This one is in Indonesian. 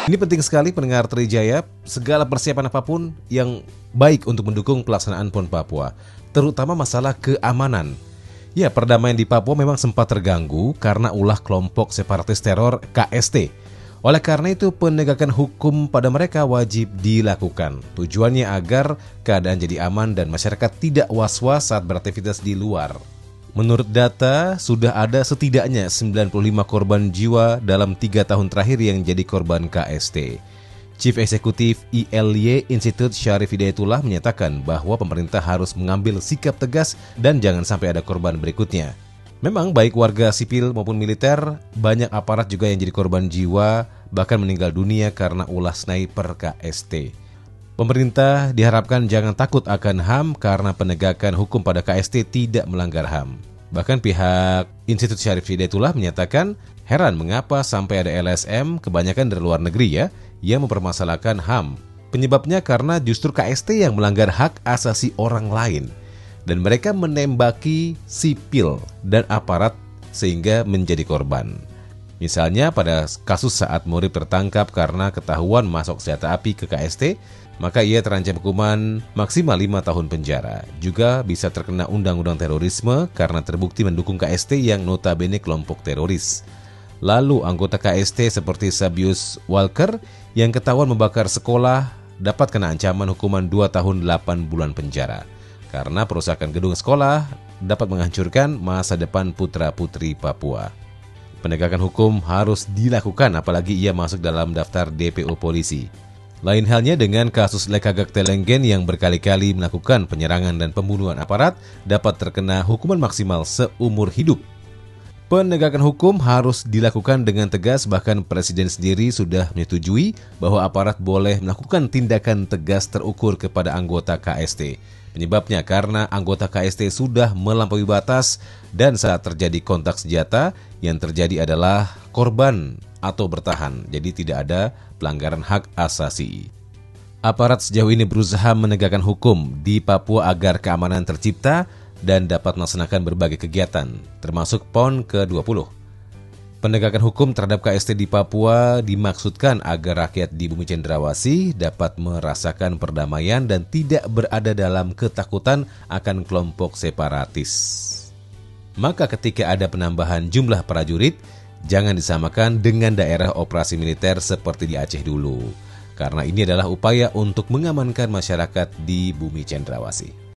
Ini penting sekali pendengar Trijaya, segala persiapan apapun yang baik untuk mendukung pelaksanaan PON Papua, terutama masalah keamanan. Ya, perdamaian di Papua memang sempat terganggu karena ulah kelompok separatis teror KST. Oleh karena itu, penegakan hukum pada mereka wajib dilakukan. Tujuannya agar keadaan jadi aman dan masyarakat tidak was-was saat beraktivitas di luar. Menurut data, sudah ada setidaknya 95 korban jiwa dalam 3 tahun terakhir yang jadi korban KST. Chief Eksekutif ILY Institute Syarif Hidayatullah menyatakan bahwa pemerintah harus mengambil sikap tegas dan jangan sampai ada korban berikutnya. Memang baik warga sipil maupun militer, banyak aparat juga yang jadi korban jiwa, bahkan meninggal dunia karena ulah sniper KST. Pemerintah diharapkan jangan takut akan HAM karena penegakan hukum pada KST tidak melanggar HAM. Bahkan pihak Institut Syarif Hidayatullah menyatakan heran mengapa sampai ada LSM, kebanyakan dari luar negeri ya, yang mempermasalahkan HAM. Penyebabnya karena justru KST yang melanggar hak asasi orang lain. Dan mereka menembaki sipil dan aparat sehingga menjadi korban. Misalnya pada kasus saat Murib tertangkap karena ketahuan masuk senjata api ke KST, maka ia terancam hukuman maksimal 5 tahun penjara. Juga bisa terkena undang-undang terorisme karena terbukti mendukung KST yang notabene kelompok teroris. Lalu anggota KST seperti Sabius Walker yang ketahuan membakar sekolah dapat kena ancaman hukuman 2 tahun 8 bulan penjara. Karena perusakan gedung sekolah dapat menghancurkan masa depan putra-putri Papua. Penegakan hukum harus dilakukan apalagi ia masuk dalam daftar DPO polisi. Lain halnya dengan kasus Lekagak Telenggen yang berkali-kali melakukan penyerangan dan pembunuhan aparat dapat terkena hukuman maksimal seumur hidup. Penegakan hukum harus dilakukan dengan tegas, bahkan Presiden sendiri sudah menyetujui bahwa aparat boleh melakukan tindakan tegas terukur kepada anggota KST. Penyebabnya karena anggota KST sudah melampaui batas dan saat terjadi kontak senjata yang terjadi adalah korban atau bertahan, jadi tidak ada pelanggaran hak asasi. Aparat sejauh ini berusaha menegakkan hukum di Papua agar keamanan tercipta dan dapat melaksanakan berbagai kegiatan, termasuk PON ke-20. Penegakan hukum terhadap KST di Papua dimaksudkan agar rakyat di Bumi Cendrawasih dapat merasakan perdamaian dan tidak berada dalam ketakutan akan kelompok separatis. Maka ketika ada penambahan jumlah prajurit, jangan disamakan dengan daerah operasi militer seperti di Aceh dulu. Karena ini adalah upaya untuk mengamankan masyarakat di Bumi Cendrawasih.